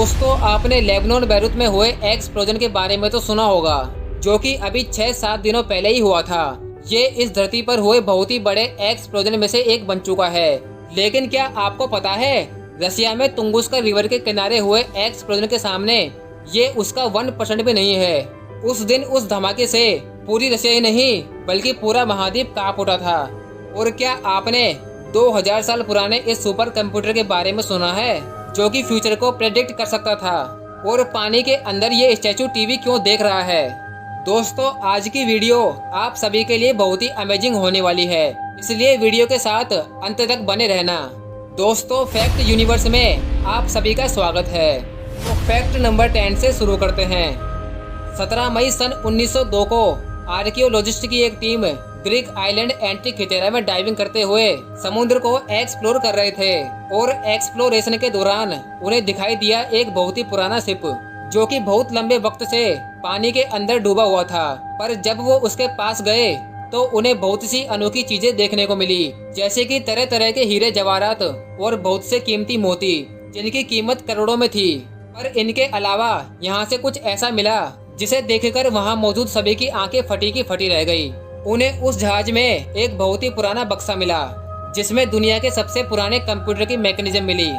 दोस्तों, आपने Lebanon Beirut में हुए एक्सप्लोजन के बारे में तो सुना होगा, जो कि अभी 6-7 दिनों पहले ही हुआ था। ये इस धरती पर हुए बहुत ही बड़े एक्सप्लोजन में से एक बन चुका है। लेकिन क्या आपको पता है, रसिया में तुंगुस्का रिवर के किनारे हुए एक्सप्लोजन के सामने ये उसका 1% भी नहीं है। उस दिन उस धमाके से पूरी रसिया ही नहीं बल्कि पूरा महाद्वीप कांप उठा था। और क्या आपने 2000 साल पुराने इस सुपर कंप्यूटर के बारे में सुना है, जो कि फ्यूचर को प्रेडिक्ट कर सकता था? और पानी के अंदर ये स्टैचू टीवी क्यों देख रहा है? दोस्तों, आज की वीडियो आप सभी के लिए बहुत ही अमेजिंग होने वाली है, इसलिए वीडियो के साथ अंत तक बने रहना। दोस्तों, फैक्ट यूनिवर्स में आप सभी का स्वागत है। तो फैक्ट नंबर 10 से शुरू करते हैं। 17 मई सन 1902 को आर्कियोलॉजिस्ट की एक टीम ग्रीक आइलैंड एंटिक्वेटेरा में डाइविंग करते हुए समुद्र को एक्सप्लोर कर रहे थे। और एक्सप्लोरेशन के दौरान उन्हें दिखाई दिया एक बहुत ही पुराना शिप, जो कि बहुत लंबे वक्त से पानी के अंदर डूबा हुआ था। पर जब वो उसके पास गए तो उन्हें बहुत सी अनोखी चीजें देखने को मिली, जैसे कि तरह तरह के हीरे जवाहरात और बहुत से कीमती मोती, जिनकी कीमत करोड़ों में थी। पर इनके अलावा यहाँ से कुछ ऐसा मिला जिसे देखकर वहाँ मौजूद सभी की आंखें फटी की फटी रह गई। उन्हें उस जहाज में एक बहुत ही पुराना बक्सा मिला, जिसमें दुनिया के सबसे पुराने कंप्यूटर की मैकेनिज्म मिली,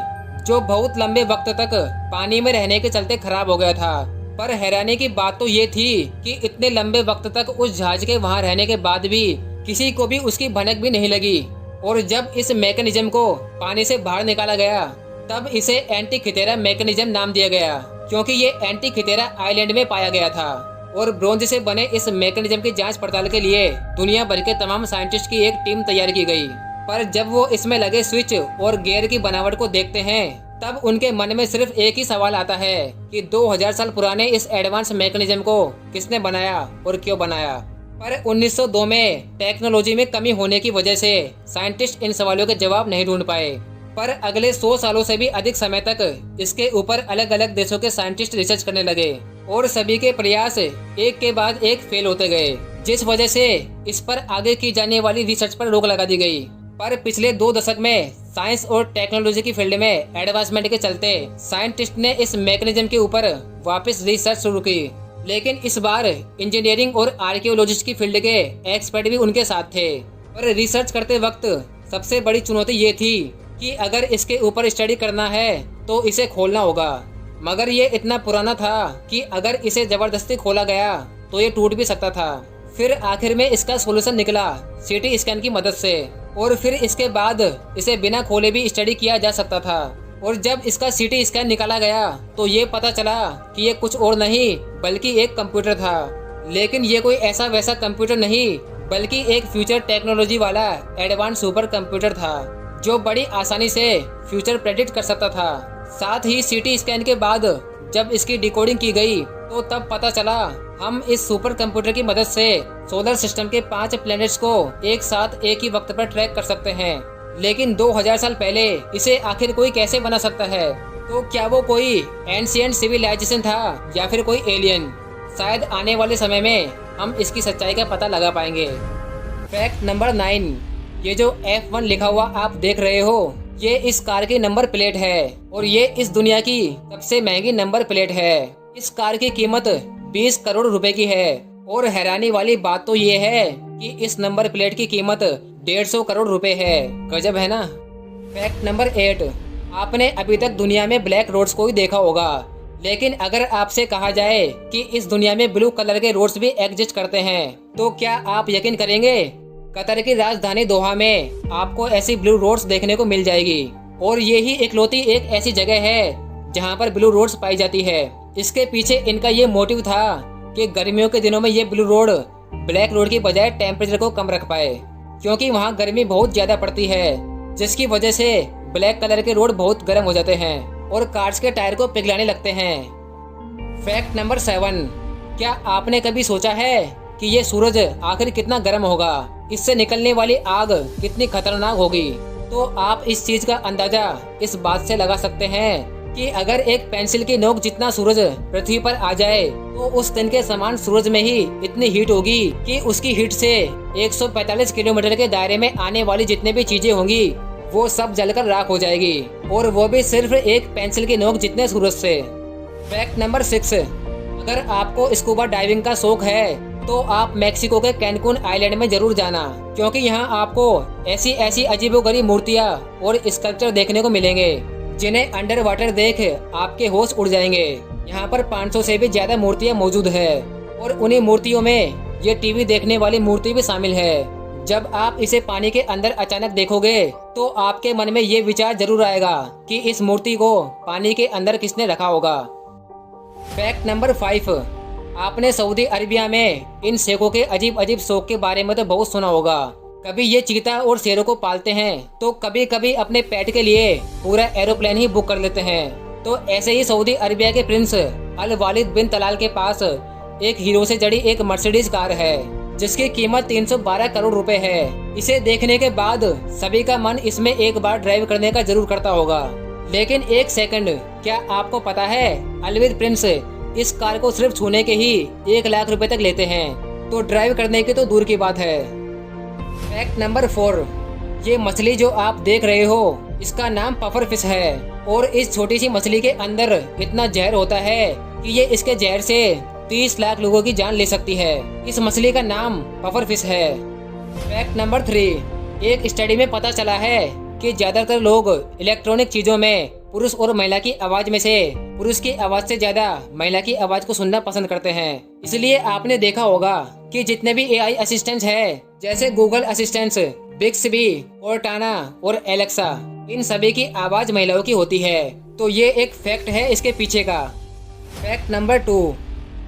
जो बहुत लंबे वक्त तक पानी में रहने के चलते खराब हो गया था। पर हैरानी की बात तो ये थी कि इतने लंबे वक्त तक उस जहाज के वहाँ रहने के बाद भी किसी को भी उसकी भनक भी नहीं लगी। और जब इस मैकेनिज्म को पानी से बाहर निकाला गया, तब इसे एंटिक्वेटेरा मैकेनिज्म नाम दिया गया, क्योंकि ये एंटिक्वेटेरा आइलैंड में पाया गया था। और ब्रोंज से बने इस मैकेनिज्म की जांच पड़ताल के लिए दुनिया भर के तमाम साइंटिस्ट की एक टीम तैयार की गई। पर जब वो इसमें लगे स्विच और गियर की बनावट को देखते हैं, तब उनके मन में सिर्फ एक ही सवाल आता है कि 2000 साल पुराने इस एडवांस मैकेनिज्म को किसने बनाया और क्यों बनाया। पर 1902 में टेक्नोलॉजी में कमी होने की वजह से साइंटिस्ट इन सवालों के जवाब नहीं ढूंढ पाए। पर अगले 100 सालों से भी अधिक समय तक इसके ऊपर अलग अलग देशों के साइंटिस्ट रिसर्च करने लगे, और सभी के प्रयास एक के बाद एक फेल होते गए, जिस वजह से इस पर आगे की जाने वाली रिसर्च पर रोक लगा दी गई। पर पिछले 2 दशक में साइंस और टेक्नोलॉजी की फील्ड में एडवांसमेंट के चलते साइंटिस्ट ने इस मैकेनिज्म के ऊपर वापस रिसर्च शुरू की। लेकिन इस बार इंजीनियरिंग और आर्कियोलॉजिस्ट की फील्ड के एक्सपर्ट भी उनके साथ थे। पर रिसर्च करते वक्त सबसे बड़ी चुनौती ये थी कि अगर इसके ऊपर स्टडी करना है तो इसे खोलना होगा। मगर ये इतना पुराना था कि अगर इसे जबरदस्ती खोला गया तो ये टूट भी सकता था। फिर आखिर में इसका सॉल्यूशन निकला सीटी स्कैन की मदद से, और फिर इसके बाद इसे बिना खोले भी स्टडी किया जा सकता था। और जब इसका सीटी स्कैन निकाला गया तो ये पता चला कि ये कुछ और नहीं बल्कि एक कंप्यूटर था। लेकिन ये कोई ऐसा वैसा कंप्यूटर नहीं, बल्कि एक फ्यूचर टेक्नोलॉजी वाला एडवांस सुपर कंप्यूटर था, जो बड़ी आसानी से फ्यूचर प्रेडिक्ट कर सकता था। साथ ही सीटी स्कैन के बाद जब इसकी डिकोडिंग की गई तो तब पता चला हम इस सुपर कंप्यूटर की मदद से सोलर सिस्टम के 5 प्लैनेट्स को एक साथ एक ही वक्त पर ट्रैक कर सकते हैं। लेकिन 2000 साल पहले इसे आखिर कोई कैसे बना सकता है? तो क्या वो कोई एंशिएंट सिविलाइजेशन था या फिर कोई एलियन? शायद आने वाले समय में हम इसकी सच्चाई का पता लगा पाएंगे। फैक्ट नंबर 9, ये जो F1 लिखा हुआ आप देख रहे हो, ये इस कार की नंबर प्लेट है, और ये इस दुनिया की सबसे महंगी नंबर प्लेट है। इस कार की कीमत 20 करोड़ रुपए की है। और हैरानी वाली बात तो ये है कि इस नंबर प्लेट की कीमत 150 करोड़ रुपए है। गजब है ना। फैक्ट नंबर 8, आपने अभी तक दुनिया में ब्लैक रोड्स को ही देखा होगा, लेकिन अगर आपसे कहा जाए कि इस दुनिया में ब्लू कलर के रोड्स भी एग्जिस्ट करते हैं, तो क्या आप यकीन करेंगे? कतर की राजधानी दोहा में आपको ऐसी ब्लू रोड्स देखने को मिल जाएगी। और ये ही इकलौती एक ऐसी जगह है जहाँ पर ब्लू रोड्स पाई जाती है। इसके पीछे इनका ये मोटिव था कि गर्मियों के दिनों में ये ब्लू रोड ब्लैक रोड की बजाय टेम्परेचर को कम रख पाए, क्योंकि वहाँ गर्मी बहुत ज्यादा पड़ती है, जिसकी वजह से ब्लैक कलर के रोड बहुत गर्म हो जाते हैं और कार्स के टायर को पिघलाने लगते हैं। फैक्ट नंबर 7, क्या आपने कभी सोचा है कि ये सूरज आखिर कितना गर्म होगा? इससे निकलने वाली आग कितनी खतरनाक होगी? तो आप इस चीज का अंदाजा इस बात से लगा सकते हैं कि अगर एक पेंसिल की नोक जितना सूरज पृथ्वी पर आ जाए तो उस दिन के समान सूरज में ही इतनी हीट होगी कि उसकी हीट से 145 किलोमीटर के दायरे में आने वाली जितने भी चीजें होंगी वो सब जलकर राख हो जाएगी, और वो भी सिर्फ एक पेंसिल की नोक जितने सूरज से। फैक्ट नंबर 6, अगर आपको स्कूबा डाइविंग का शौक है तो आप मेक्सिको के कैनकुन आइलैंड में जरूर जाना, क्योंकि यहाँ आपको ऐसी ऐसी अजीबोगरीब मूर्तियाँ और स्कल्पचर देखने को मिलेंगे जिन्हें अंडर वाटर देख आपके होश उड़ जाएंगे। यहाँ पर 500 से भी ज्यादा मूर्तियाँ मौजूद है, और उन्हीं मूर्तियों में ये टीवी देखने वाली मूर्ति भी शामिल है। जब आप इसे पानी के अंदर अचानक देखोगे तो आपके मन में ये विचार जरूर आएगा कि इस मूर्ति को पानी के अंदर किसने रखा होगा। फैक्ट नंबर 5, आपने सऊदी अरेबिया में इन शेखों के अजीब अजीब शौक के बारे में तो बहुत सुना होगा। कभी ये चीता और शेरों को पालते हैं, तो कभी कभी अपने पेट के लिए पूरा एरोप्लेन ही बुक कर लेते हैं। तो ऐसे ही सऊदी अरेबिया के प्रिंस अल वालिद बिन तलाल के पास एक हीरो से जड़ी एक मर्सिडीज कार है, जिसकी कीमत 312 करोड़ रुपए है। इसे देखने के बाद सभी का मन इसमें एक बार ड्राइव करने का जरूर करता होगा। लेकिन एक सेकंड, क्या आपको पता है अलविद प्रिंस इस कार को सिर्फ छूने के ही 1 लाख रुपए तक लेते हैं, तो ड्राइव करने की तो दूर की बात है। फैक्ट नंबर 4, ये मछली जो आप देख रहे हो इसका नाम पफर फिश है, और इस छोटी सी मछली के अंदर इतना जहर होता है कि ये इसके जहर से 30 लाख लोगों की जान ले सकती है। इस मछली का नाम पफर फिश है। फैक्ट नंबर 3, एक स्टडी में पता चला है कि ज्यादातर लोग इलेक्ट्रॉनिक चीजों में पुरुष और महिला की आवाज में से पुरुष की आवाज से ज्यादा महिला की आवाज को सुनना पसंद करते हैं। इसलिए आपने देखा होगा कि जितने भी एआई असिस्टेंट्स हैं, जैसे गूगल असिस्टेंट्स, बिक्सबी, कोर्टाना और एलेक्सा, इन सभी की आवाज महिलाओं की होती है। तो ये एक फैक्ट है इसके पीछे का। फैक्ट नंबर 2,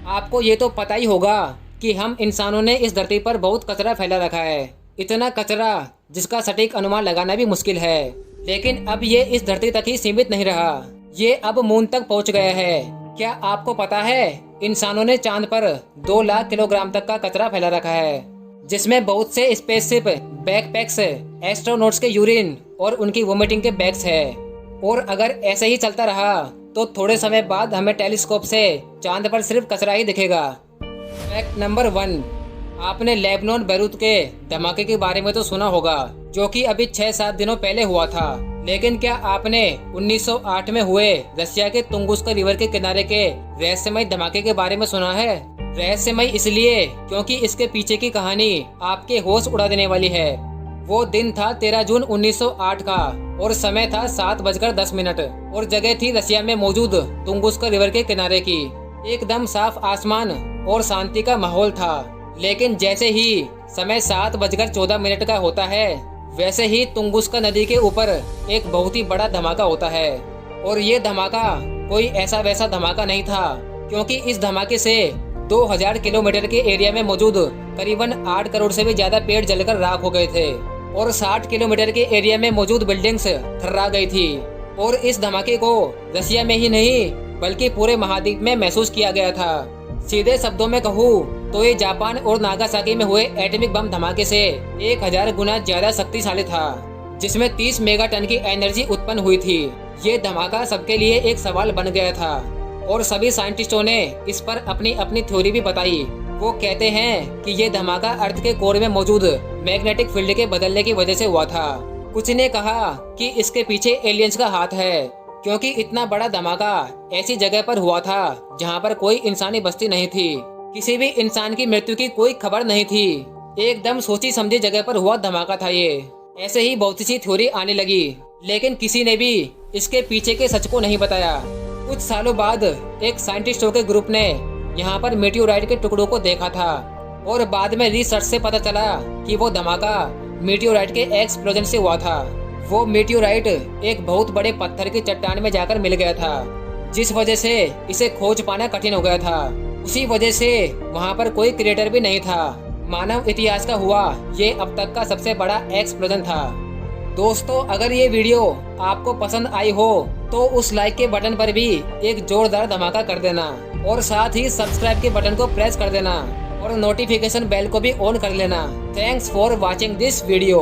आपको ये तो पता ही होगा कि हम इंसानों ने इस धरती पर बहुत कचरा फैला रखा है। इतना कचरा जिसका सटीक अनुमान लगाना भी मुश्किल है। लेकिन अब ये इस धरती तक ही सीमित नहीं रहा, ये अब मून तक पहुंच गया है। क्या आपको पता है इंसानों ने चांद पर 2 लाख किलोग्राम तक का कचरा फैला रखा है, जिसमें बहुत से स्पेसशिप, बैकपैक्स, एस्ट्रोनॉट्स के यूरिन और उनकी वोमिटिंग के बैग्स है। और अगर ऐसे ही चलता रहा तो थोड़े समय बाद हमें टेलीस्कोप से चांद पर सिर्फ कचरा ही दिखेगा। फैक्ट नंबर 1, आपने लेबनान बैरूत के धमाके के बारे में तो सुना होगा, जो कि अभी 6-7 दिनों पहले हुआ था। लेकिन क्या आपने 1908 में हुए रशिया के तुंगुस्का रिवर के किनारे के रहस्यमय धमाके के बारे में सुना है? रहस्यमय इसलिए क्योंकि इसके पीछे की कहानी आपके होश उड़ा देने वाली है। वो दिन था 13 जून 1908 का, और समय था 7:10 और जगह थी रशिया में मौजूद तुंगुस्का रिवर के किनारे की। एकदम साफ आसमान और शांति का माहौल था। लेकिन जैसे ही समय 7:14 का होता है, वैसे ही तुंगुस्का नदी के ऊपर एक बहुत ही बड़ा धमाका होता है। और ये धमाका कोई ऐसा वैसा धमाका नहीं था, क्योंकि इस धमाके से 2000 किलोमीटर के एरिया में मौजूद करीबन 8 करोड़ से भी ज्यादा पेड़ जलकर राख हो गए थे, और 60 किलोमीटर के एरिया में मौजूद बिल्डिंग्स थर्रा गई थी। और इस धमाके को रशिया में ही नहीं बल्कि पूरे महाद्वीप में महसूस किया गया था। सीधे शब्दों में कहूँ तो ये जापान और नागासाकी में हुए एटॉमिक बम धमाके से 1000 गुना ज्यादा शक्तिशाली था, जिसमें 30 मेगा टन की एनर्जी उत्पन्न हुई थी। ये धमाका सबके लिए एक सवाल बन गया था, और सभी साइंटिस्टों ने इस पर अपनी अपनी थ्योरी भी बताई। वो कहते हैं कि ये धमाका अर्थ के कोर में मौजूद मैग्नेटिक फील्ड के बदलने की वजह से हुआ था। कुछ ने कहा कि इसके पीछे एलियंस का हाथ है, क्योंकि इतना बड़ा धमाका ऐसी जगह पर हुआ था जहाँ पर कोई इंसानी बस्ती नहीं थी। किसी भी इंसान की मृत्यु की कोई खबर नहीं थी। एकदम सोची समझी जगह पर हुआ धमाका था ये। ऐसे ही बहुत सी थ्योरी आने लगी, लेकिन किसी ने भी इसके पीछे के सच को नहीं बताया। कुछ सालों बाद एक साइंटिस्टों के ग्रुप ने यहाँ पर मीटियोराइट के टुकड़ों को देखा था, और बाद में रिसर्च से पता चला कि वो धमाका मीटियोराइट के एक्सप्लोजन से हुआ था। वो मीटियोराइट एक बहुत बड़े पत्थर की चट्टान में जाकर मिल गया था, जिस वजह से इसे खोज पाना कठिन हो गया था। उसी वजह से वहाँ पर कोई क्रिएटर भी नहीं था। मानव इतिहास का हुआ ये अब तक का सबसे बड़ा एक्सप्लोजन था। दोस्तों, अगर ये वीडियो आपको पसंद आई हो तो उस लाइक के बटन पर भी एक जोरदार धमाका कर देना, और साथ ही सब्सक्राइब के बटन को प्रेस कर देना, और नोटिफिकेशन बेल को भी ऑन कर लेना। Thanks for watching this video.